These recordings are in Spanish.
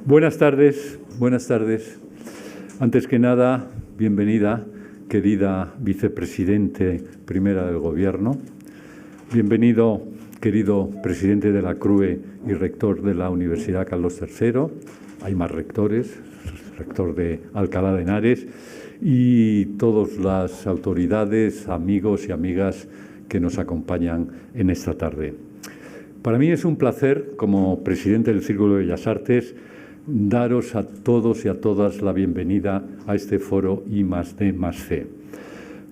Buenas tardes, buenas tardes. Antes que nada, bienvenida, querida vicepresidente primera del Gobierno. Bienvenido, querido presidente de la CRUE y rector de la Universidad Carlos III. Hay más rectores, rector de Alcalá de Henares y todas las autoridades, amigos y amigas que nos acompañan en esta tarde. Para mí es un placer, como presidente del Círculo de Bellas Artes, daros a todos y a todas la bienvenida a este foro I+D+C.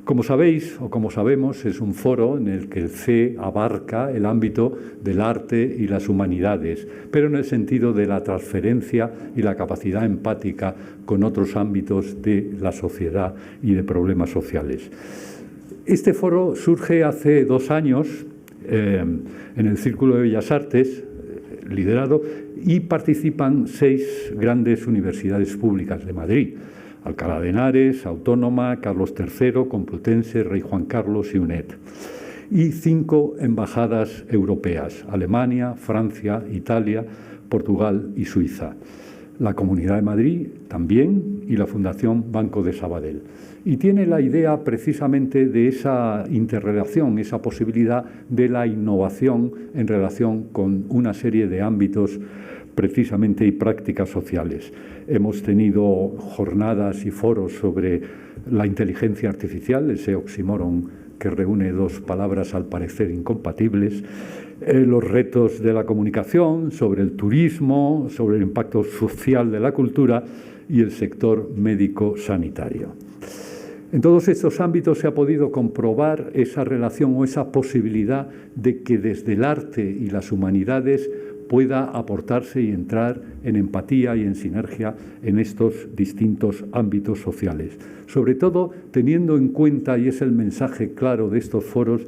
Como sabéis o como sabemos, es un foro en el que el C abarca el ámbito del arte y las humanidades, pero en el sentido de la transferencia y la capacidad empática con otros ámbitos de la sociedad y de problemas sociales. Este foro surge hace 2 años en el Círculo de Bellas Artes, liderado, y participan 6 grandes universidades públicas de Madrid: Alcalá de Henares, Autónoma, Carlos III, Complutense, Rey Juan Carlos y UNED. Y 5 embajadas europeas: Alemania, Francia, Italia, Portugal y Suiza. La Comunidad de Madrid también y la Fundación Banco de Sabadell. Y tiene la idea precisamente de esa interrelación, esa posibilidad de la innovación en relación con una serie de ámbitos precisamente y prácticas sociales. Hemos tenido jornadas y foros sobre la inteligencia artificial, ese oxímoron que reúne 2 palabras al parecer incompatibles, los retos de la comunicación, sobre el turismo, sobre el impacto social de la cultura y el sector médico-sanitario. En todos estos ámbitos se ha podido comprobar esa relación o esa posibilidad de que desde el arte y las humanidades pueda aportarse y entrar en empatía y en sinergia en estos distintos ámbitos sociales. Sobre todo teniendo en cuenta, y es el mensaje claro de estos foros,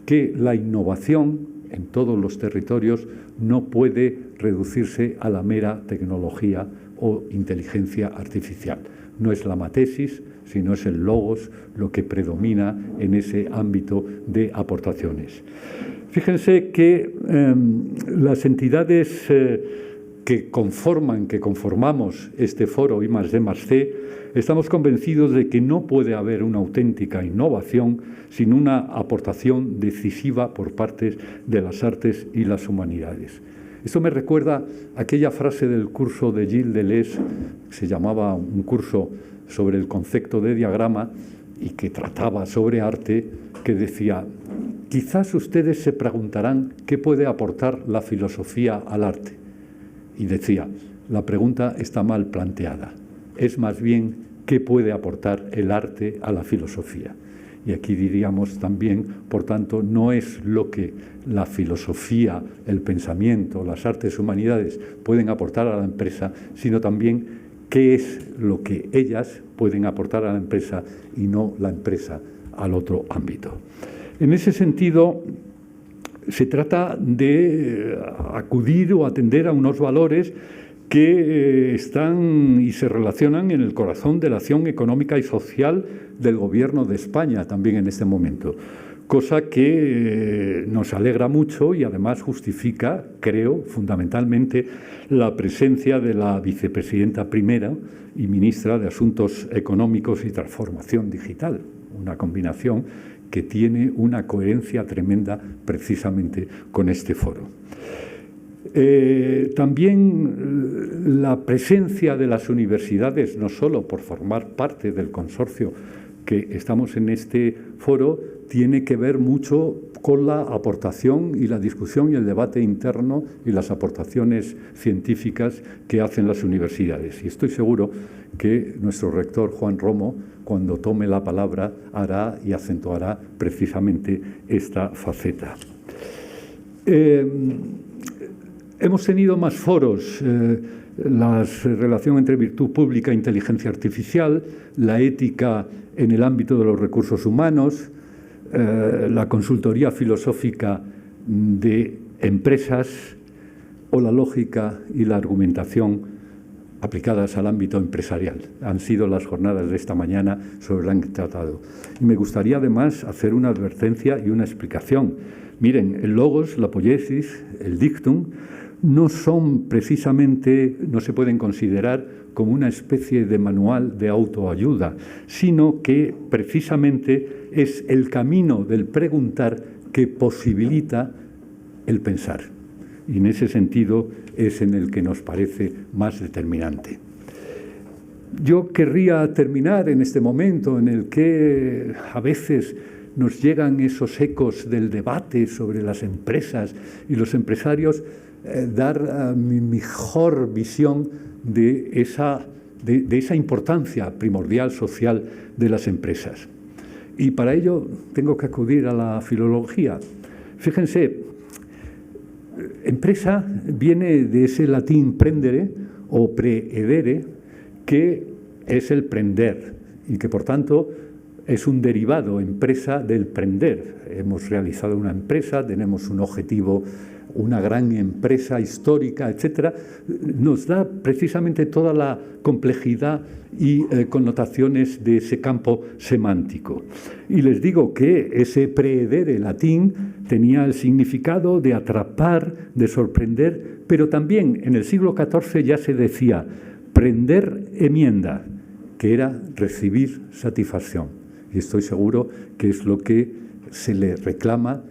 que la innovación en todos los territorios no puede reducirse a la mera tecnología o inteligencia artificial. No es la matesis, sino es el logos lo que predomina en ese ámbito de aportaciones. Fíjense que las entidades que conformamos este foro I+D+C, estamos convencidos de que no puede haber una auténtica innovación sin una aportación decisiva por parte de las artes y las humanidades. Esto me recuerda aquella frase del curso de Gilles Deleuze, que se llamaba un curso sobre el concepto de diagrama y que trataba sobre arte, que decía: quizás ustedes se preguntarán qué puede aportar la filosofía al arte. Y decía, la pregunta está mal planteada. Es más bien qué puede aportar el arte a la filosofía. Y aquí diríamos también, por tanto, no es lo que la filosofía, el pensamiento, las artes humanidades pueden aportar a la empresa, sino también qué es lo que ellas pueden aportar a la empresa y no la empresa al otro ámbito. En ese sentido, se trata de acudir o atender a unos valores que están y se relacionan en el corazón de la acción económica y social del Gobierno de España también en este momento, cosa que nos alegra mucho y además justifica, creo, fundamentalmente la presencia de la vicepresidenta primera y ministra de Asuntos Económicos y Transformación Digital, una combinación que tiene una coherencia tremenda precisamente con este foro. También la presencia de las universidades, no solo por formar parte del consorcio que estamos en este foro, tiene que ver mucho con la aportación y la discusión y el debate interno y las aportaciones científicas que hacen las universidades. Y estoy seguro que nuestro rector Juan Romo, cuando tome la palabra, hará y acentuará precisamente esta faceta. Hemos tenido más foros, la relación entre virtud pública e inteligencia artificial, la ética en el ámbito de los recursos humanos, la consultoría filosófica de empresas o la lógica y la argumentación aplicadas al ámbito empresarial. Han sido las jornadas de esta mañana sobre el tratado. Y me gustaría además hacer una advertencia y una explicación. Miren, el logos, la poiesis, el dictum, no son precisamente, no se pueden considerar como una especie de manual de autoayuda, sino que precisamente es el camino del preguntar que posibilita el pensar. Y en ese sentido es en el que nos parece más determinante. Yo querría terminar en este momento en el que a veces nos llegan esos ecos del debate sobre las empresas y los empresarios, dar mi mejor visión de esa importancia primordial social de las empresas. Y para ello tengo que acudir a la filología. Fíjense, empresa viene de ese latín prendere o preedere, que es el prender y que por tanto es un derivado, empresa, del prender. Hemos realizado una empresa, tenemos un objetivo, una gran empresa histórica, etcétera. Nos da precisamente toda la complejidad y connotaciones de ese campo semántico. Y les digo que ese preedere latín tenía el significado de atrapar, de sorprender, pero también en el siglo XIV ya se decía prender enmienda, que era recibir satisfacción. Y estoy seguro que es lo que se le reclama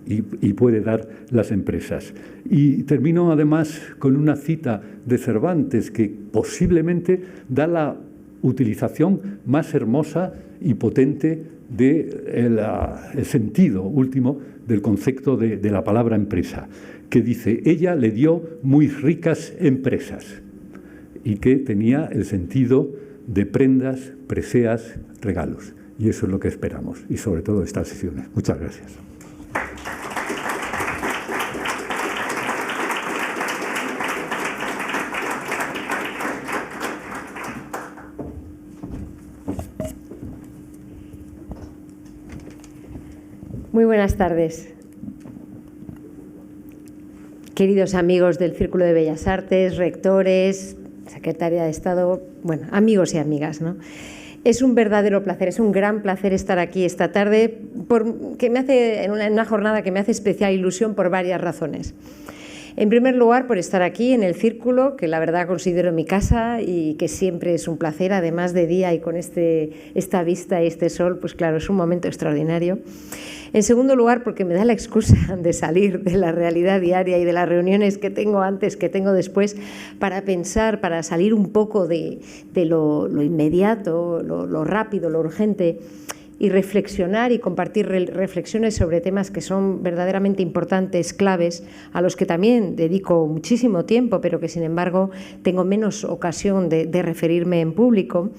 y puede dar las empresas. Y termino además con una cita de Cervantes que posiblemente da la utilización más hermosa y potente del sentido último del concepto de la palabra empresa, que dice: ella le dio muy ricas empresas, y que tenía el sentido de prendas, preseas, regalos. Y eso es lo que esperamos, y sobre todo estas sesiones. Muchas gracias. Muy buenas tardes. Queridos amigos del Círculo de Bellas Artes, rectores, secretaria de Estado, bueno, amigos y amigas, ¿no? Es un verdadero placer, es un gran placer estar aquí esta tarde, en una jornada que me hace especial ilusión por varias razones. En primer lugar, por estar aquí en el Círculo, que la verdad considero mi casa y que siempre es un placer, además de día y con esta vista y este sol, pues claro, es un momento extraordinario. En segundo lugar, porque me da la excusa de salir de la realidad diaria y de las reuniones que tengo antes, que tengo después, para pensar, para salir un poco de lo inmediato, lo rápido, lo urgente, y reflexionar y compartir reflexiones sobre temas que son verdaderamente importantes, claves, a los que también dedico muchísimo tiempo, pero que sin embargo tengo menos ocasión de referirme en público.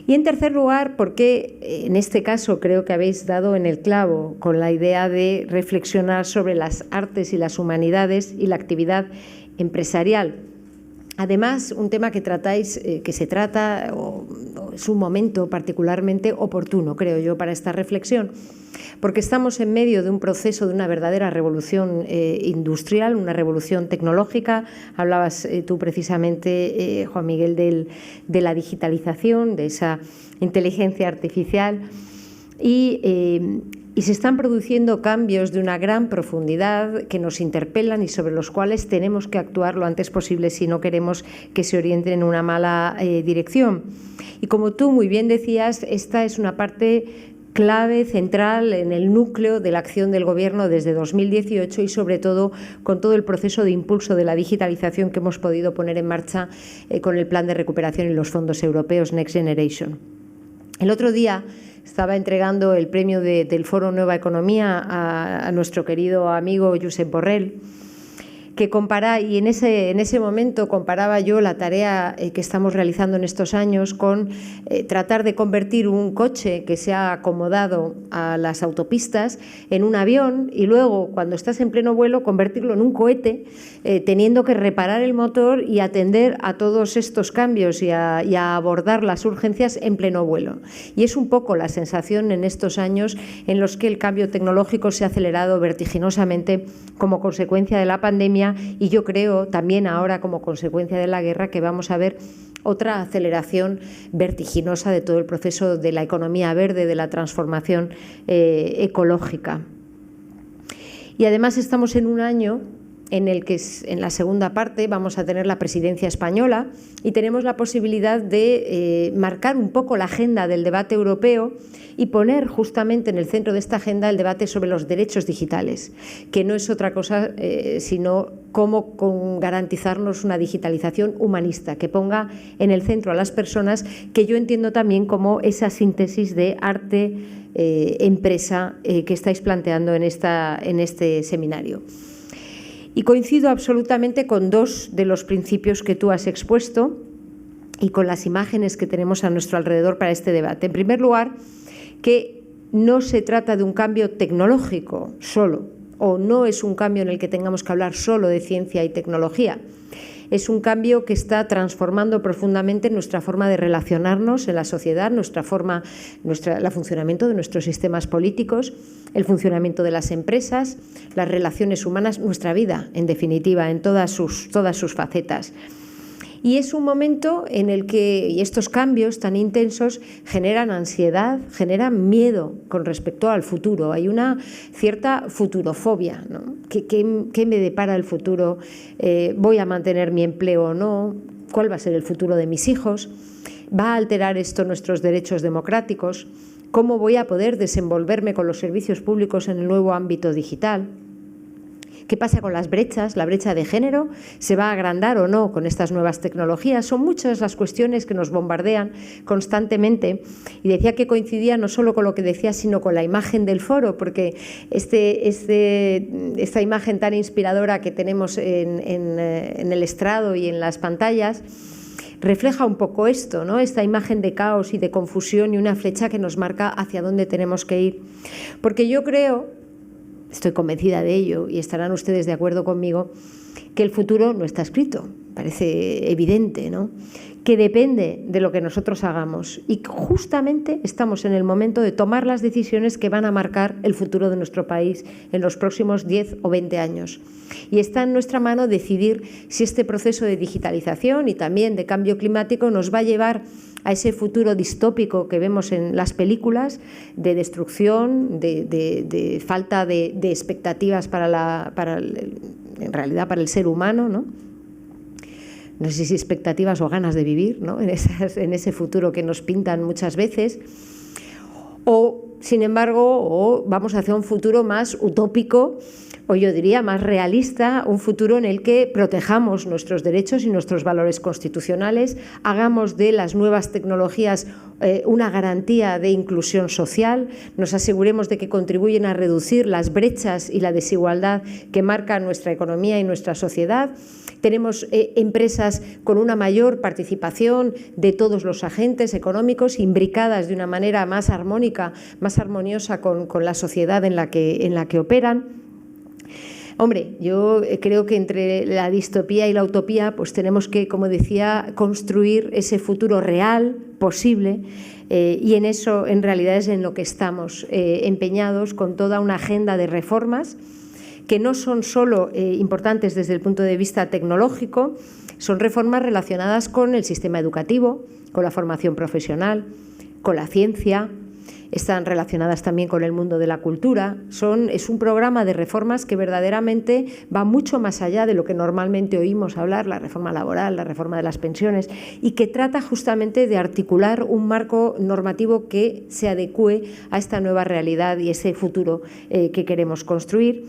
Y en tercer lugar, porque en este caso creo que habéis dado en el clavo con la idea de reflexionar sobre las artes y las humanidades y la actividad empresarial. Además, un tema que tratáis, que se trata, es un momento particularmente oportuno, creo yo, para esta reflexión, porque estamos en medio de un proceso de una verdadera revolución industrial, una revolución tecnológica. Hablabas tú precisamente, Juan Miguel, de la digitalización, de esa inteligencia artificial, y se están produciendo cambios de una gran profundidad que nos interpelan y sobre los cuales tenemos que actuar lo antes posible si no queremos que se orienten en una mala dirección. Y como tú muy bien decías, esta es una parte clave, central, en el núcleo de la acción del Gobierno desde 2018 y sobre todo con todo el proceso de impulso de la digitalización que hemos podido poner en marcha con el Plan de Recuperación y los fondos europeos Next Generation. El otro día estaba entregando el premio del Foro Nueva Economía a nuestro querido amigo Josep Borrell, que compara, y en ese momento comparaba yo la tarea que estamos realizando en estos años con tratar de convertir un coche que se ha acomodado a las autopistas en un avión y luego, cuando estás en pleno vuelo, convertirlo en un cohete, teniendo que reparar el motor y atender a todos estos cambios y a abordar las urgencias en pleno vuelo. Y es un poco la sensación en estos años en los que el cambio tecnológico se ha acelerado vertiginosamente como consecuencia de la pandemia, y yo creo también ahora como consecuencia de la guerra que vamos a ver otra aceleración vertiginosa de todo el proceso de la economía verde, de la transformación ecológica. Y además estamos en un año en el que en la segunda parte vamos a tener la presidencia española y tenemos la posibilidad de marcar un poco la agenda del debate europeo y poner justamente en el centro de esta agenda el debate sobre los derechos digitales, que no es otra cosa sino cómo garantizarnos una digitalización humanista, que ponga en el centro a las personas, que yo entiendo también como esa síntesis de arte, empresa que estáis planteando en este seminario. Y coincido absolutamente con dos de los principios que tú has expuesto y con las imágenes que tenemos a nuestro alrededor para este debate. En primer lugar, que no se trata de un cambio tecnológico solo, o no es un cambio en el que tengamos que hablar solo de ciencia y tecnología. Es un cambio que está transformando profundamente nuestra forma de relacionarnos en la sociedad, el funcionamiento de nuestros sistemas políticos, el funcionamiento de las empresas, las relaciones humanas, nuestra vida, en definitiva, en todas sus facetas. Y es un momento en el que estos cambios tan intensos generan ansiedad, generan miedo con respecto al futuro. Hay una cierta futurofobia, ¿no? ¿Qué me depara el futuro? ¿Voy a mantener mi empleo o no? ¿Cuál va a ser el futuro de mis hijos? ¿Va a alterar esto nuestros derechos democráticos? ¿Cómo voy a poder desenvolverme con los servicios públicos en el nuevo ámbito digital? ¿Qué pasa con las brechas? ¿La brecha de género se va a agrandar o no con estas nuevas tecnologías? Son muchas las cuestiones que nos bombardean constantemente. Y decía que coincidía no solo con lo que decía, sino con la imagen del foro, porque esta imagen tan inspiradora que tenemos en el estrado y en las pantallas refleja un poco esto, ¿no? Esta imagen de caos y de confusión y una flecha que nos marca hacia dónde tenemos que ir. Porque yo creo, estoy convencida de ello y estarán ustedes de acuerdo conmigo, que el futuro no está escrito, parece evidente, ¿no? Que depende de lo que nosotros hagamos y justamente estamos en el momento de tomar las decisiones que van a marcar el futuro de nuestro país en los próximos 10 o 20 años. Y está en nuestra mano decidir si este proceso de digitalización y también de cambio climático nos va a llevar a ese futuro distópico que vemos en las películas, de destrucción, de falta de expectativas en realidad para el ser humano, ¿no? No sé si expectativas o ganas de vivir, ¿no? en ese futuro que nos pintan muchas veces, o sin embargo vamos hacia un futuro más utópico, o yo diría más realista, un futuro en el que protejamos nuestros derechos y nuestros valores constitucionales, hagamos de las nuevas tecnologías una garantía de inclusión social, nos aseguremos de que contribuyen a reducir las brechas y la desigualdad que marcan nuestra economía y nuestra sociedad. Tenemos empresas con una mayor participación de todos los agentes económicos, imbricadas de una manera más armónica, más armoniosa con la sociedad en la que operan. Hombre, yo creo que entre la distopía y la utopía pues tenemos que, como decía, construir ese futuro real, posible, y en eso en realidad es en lo que estamos empeñados, con toda una agenda de reformas que no son solo importantes desde el punto de vista tecnológico, son reformas relacionadas con el sistema educativo, con la formación profesional, con la ciencia, están relacionadas también con el mundo de la cultura. Es un programa de reformas que verdaderamente va mucho más allá de lo que normalmente oímos hablar, la reforma laboral, la reforma de las pensiones, y que trata justamente de articular un marco normativo que se adecue a esta nueva realidad y ese futuro que queremos construir.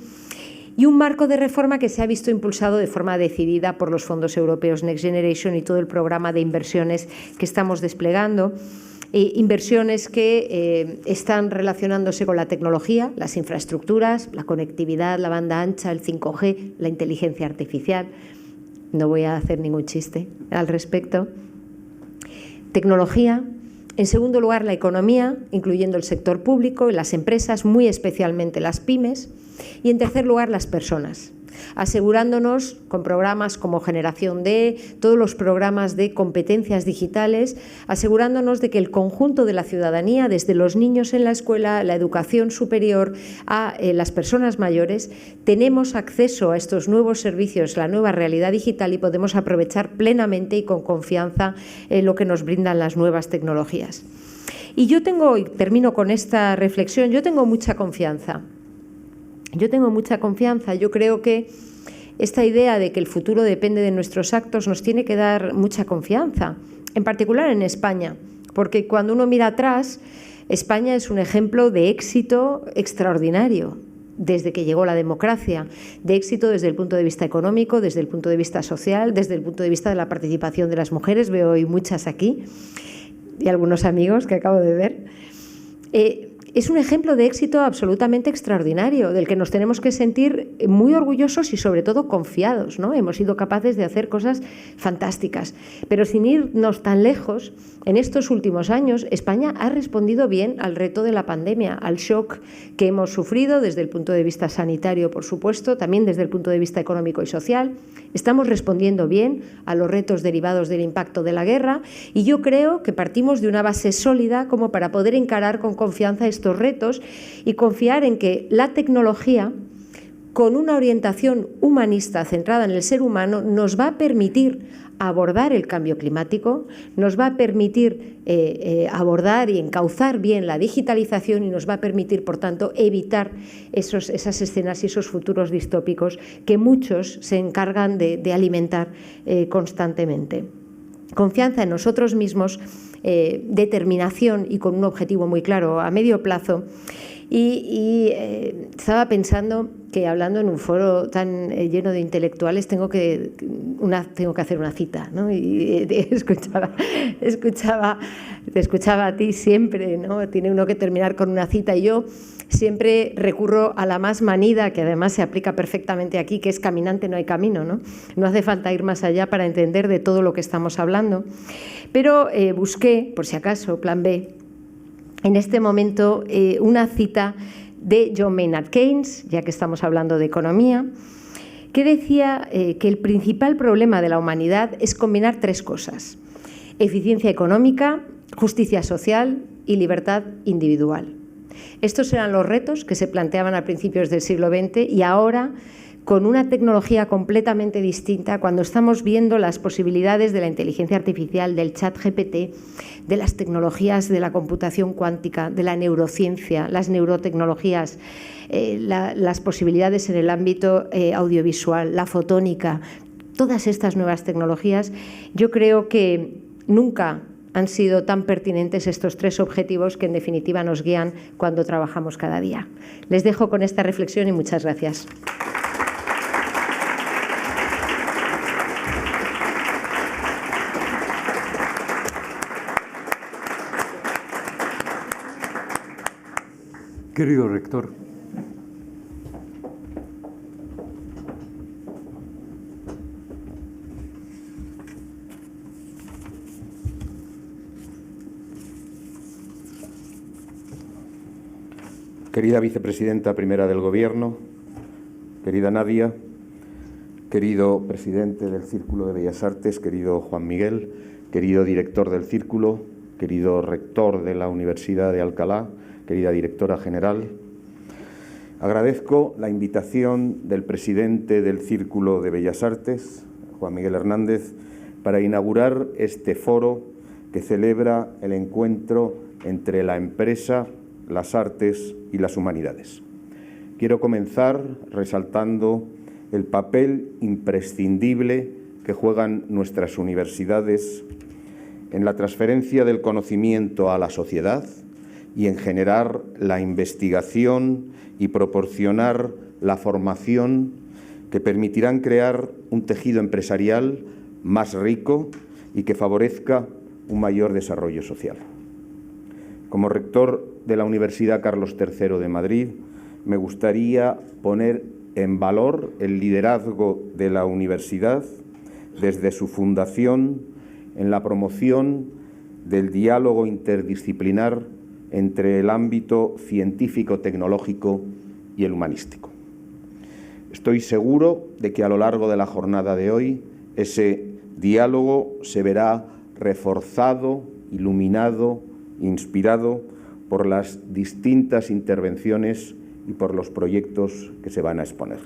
Y un marco de reforma que se ha visto impulsado de forma decidida por los fondos europeos Next Generation y todo el programa de inversiones que estamos desplegando. Inversiones que están relacionándose con la tecnología, las infraestructuras, la conectividad, la banda ancha, el 5G, la inteligencia artificial. No voy a hacer ningún chiste al respecto. Tecnología. En segundo lugar, la economía, incluyendo el sector público y las empresas, muy especialmente las pymes. Y en tercer lugar, las personas, asegurándonos con programas como Generación D, todos los programas de competencias digitales, asegurándonos de que el conjunto de la ciudadanía, desde los niños en la escuela, la educación superior, a las personas mayores, tenemos acceso a estos nuevos servicios, la nueva realidad digital, y podemos aprovechar plenamente y con confianza lo que nos brindan las nuevas tecnologías. Y termino con esta reflexión, yo tengo mucha confianza. Yo creo que esta idea de que el futuro depende de nuestros actos nos tiene que dar mucha confianza, en particular en España, porque cuando uno mira atrás, España es un ejemplo de éxito extraordinario desde que llegó la democracia, de éxito desde el punto de vista económico, desde el punto de vista social, desde el punto de vista de la participación de las mujeres. Veo hoy muchas aquí y algunos amigos que acabo de ver. Es un ejemplo de éxito absolutamente extraordinario, del que nos tenemos que sentir muy orgullosos y sobre todo confiados, ¿no? Hemos sido capaces de hacer cosas fantásticas. Pero sin irnos tan lejos, en estos últimos años España ha respondido bien al reto de la pandemia, al shock que hemos sufrido desde el punto de vista sanitario, por supuesto, también desde el punto de vista económico y social. Estamos respondiendo bien a los retos derivados del impacto de la guerra y yo creo que partimos de una base sólida como para poder encarar con confianza estos retos y confiar en que la tecnología, con una orientación humanista centrada en el ser humano, nos va a permitir abordar el cambio climático, nos va a permitir abordar y encauzar bien la digitalización y nos va a permitir, por tanto, evitar esas escenas y esos futuros distópicos que muchos se encargan de alimentar constantemente. Confianza en nosotros mismos, determinación y con un objetivo muy claro a medio plazo. Estaba pensando que hablando en un foro tan lleno de intelectuales tengo que hacer una cita, ¿no? Y te escuchaba a ti siempre, ¿no? Tiene uno que terminar con una cita y yo siempre recurro a la más manida, que además se aplica perfectamente aquí, que es caminante no hay camino, ¿no? No hace falta ir más allá para entender de todo lo que estamos hablando. Pero busqué, por si acaso, plan B, en este momento una cita de John Maynard Keynes, ya que estamos hablando de economía, que decía que el principal problema de la humanidad es combinar tres cosas: eficiencia económica, justicia social y libertad individual. Estos eran los retos que se planteaban a principios del siglo XX y ahora, con una tecnología completamente distinta, cuando estamos viendo las posibilidades de la inteligencia artificial, del chat GPT, de las tecnologías de la computación cuántica, de la neurociencia, las neurotecnologías, las posibilidades en el ámbito audiovisual, la fotónica, todas estas nuevas tecnologías, yo creo que nunca han sido tan pertinentes estos tres objetivos que en definitiva nos guían cuando trabajamos cada día. Les dejo con esta reflexión y muchas gracias. Querido rector, querida vicepresidenta primera del Gobierno, querida Nadia, querido presidente del Círculo de Bellas Artes, querido Juan Miguel, querido director del Círculo, querido rector de la Universidad de Alcalá, querida directora general, agradezco la invitación del presidente del Círculo de Bellas Artes, Juan Miguel Hernández, para inaugurar este foro que celebra el encuentro entre la empresa, las artes y las humanidades. Quiero comenzar resaltando el papel imprescindible que juegan nuestras universidades en la transferencia del conocimiento a la sociedad y en generar la investigación y proporcionar la formación que permitirán crear un tejido empresarial más rico y que favorezca un mayor desarrollo social. Como rector de la Universidad Carlos III de Madrid, me gustaría poner en valor el liderazgo de la universidad desde su fundación en la promoción del diálogo interdisciplinar entre el ámbito científico-tecnológico y el humanístico. Estoy seguro de que a lo largo de la jornada de hoy ese diálogo se verá reforzado, iluminado, inspirado por las distintas intervenciones y por los proyectos que se van a exponer.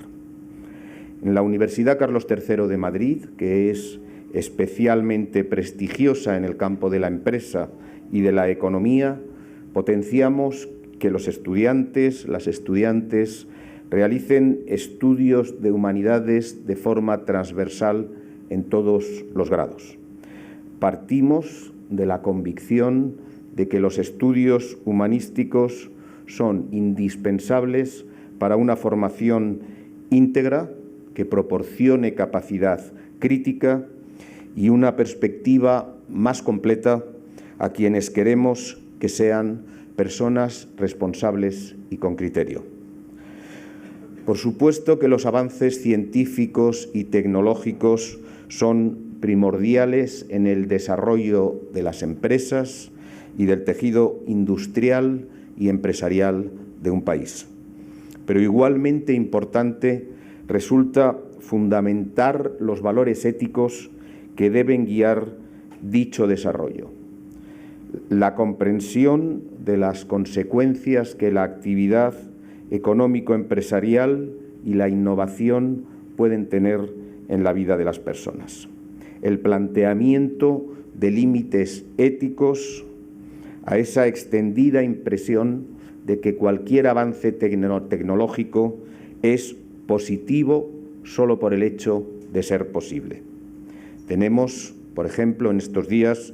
En la Universidad Carlos III de Madrid, que es especialmente prestigiosa en el campo de la empresa y de la economía, potenciamos que los estudiantes, las estudiantes, realicen estudios de humanidades de forma transversal en todos los grados. Partimos de la convicción de que los estudios humanísticos son indispensables para una formación íntegra que proporcione capacidad crítica y una perspectiva más completa a quienes queremos que sean personas responsables y con criterio. Por supuesto que los avances científicos y tecnológicos son primordiales en el desarrollo de las empresas y del tejido industrial y empresarial de un país. Pero igualmente importante resulta fundamentar los valores éticos que deben guiar dicho desarrollo. La comprensión de las consecuencias que la actividad económico-empresarial y la innovación pueden tener en la vida de las personas. El planteamiento de límites éticos a esa extendida impresión de que cualquier avance tecnológico es positivo solo por el hecho de ser posible. Tenemos, por ejemplo, en estos días,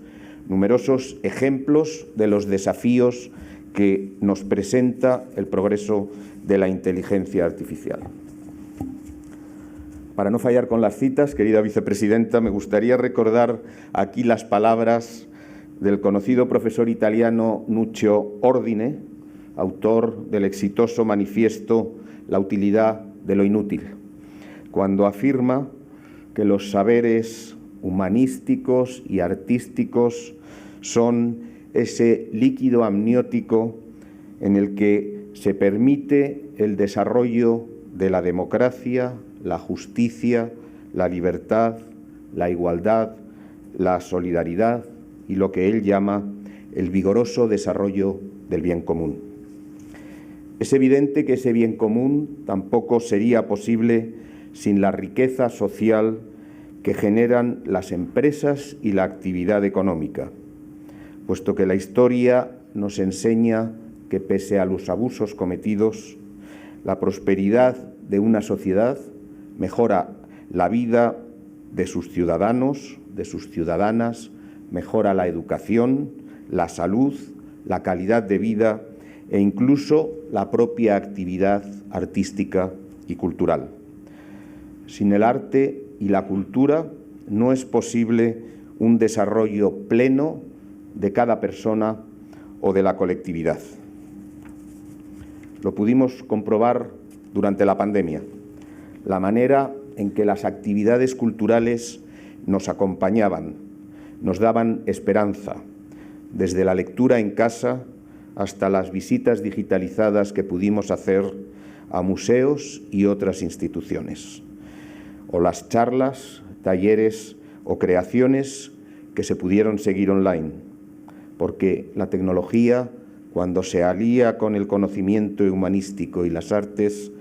numerosos ejemplos de los desafíos que nos presenta el progreso de la inteligencia artificial. Para no fallar con las citas, querida vicepresidenta, me gustaría recordar aquí las palabras del conocido profesor italiano Nuccio Ordine, autor del exitoso manifiesto La utilidad de lo inútil, cuando afirma que los saberes humanísticos y artísticos son ese líquido amniótico en el que se permite el desarrollo de la democracia, la justicia, la libertad, la igualdad, la solidaridad y lo que él llama el vigoroso desarrollo del bien común. Es evidente que ese bien común tampoco sería posible sin la riqueza social que generan las empresas y la actividad económica, puesto que la historia nos enseña que pese a los abusos cometidos, la prosperidad de una sociedad mejora la vida de sus ciudadanos, de sus ciudadanas, mejora la educación, la salud, la calidad de vida e incluso la propia actividad artística y cultural. Sin el arte y la cultura no es posible un desarrollo pleno de cada persona o de la colectividad. Lo pudimos comprobar durante la pandemia, la manera en que las actividades culturales nos acompañaban, nos daban esperanza, desde la lectura en casa hasta las visitas digitalizadas que pudimos hacer a museos y otras instituciones, o las charlas, talleres o creaciones que se pudieron seguir online, porque la tecnología, cuando se alía con el conocimiento humanístico y las artes,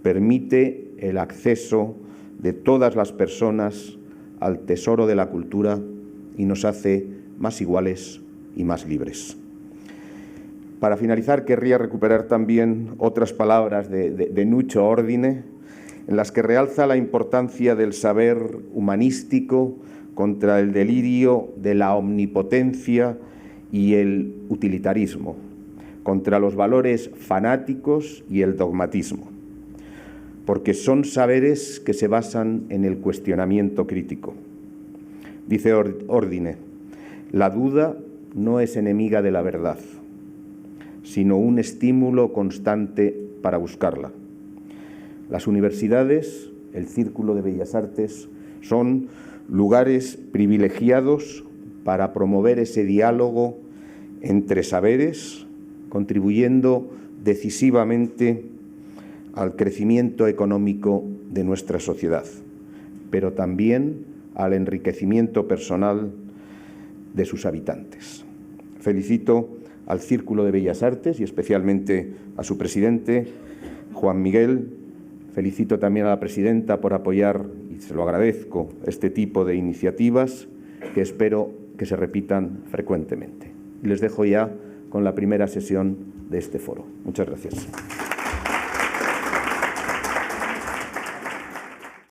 permite el acceso de todas las personas al tesoro de la cultura y nos hace más iguales y más libres. Para finalizar, querría recuperar también otras palabras de Nuccio Ordine, en las que realza la importancia del saber humanístico contra el delirio de la omnipotencia y el utilitarismo, contra los valores fanáticos y el dogmatismo, porque son saberes que se basan en el cuestionamiento crítico. Dice Ordine, la duda no es enemiga de la verdad, sino un estímulo constante para buscarla. Las universidades, el Círculo de Bellas Artes, son lugares privilegiados para promover ese diálogo entre saberes, contribuyendo decisivamente al crecimiento económico de nuestra sociedad, pero también al enriquecimiento personal de sus habitantes. Felicito al Círculo de Bellas Artes y especialmente a su presidente, Juan Miguel. Felicito también a la presidenta por apoyar, y se lo agradezco, este tipo de iniciativas que espero que se repitan frecuentemente. Y les dejo ya con la primera sesión de este foro. Muchas gracias.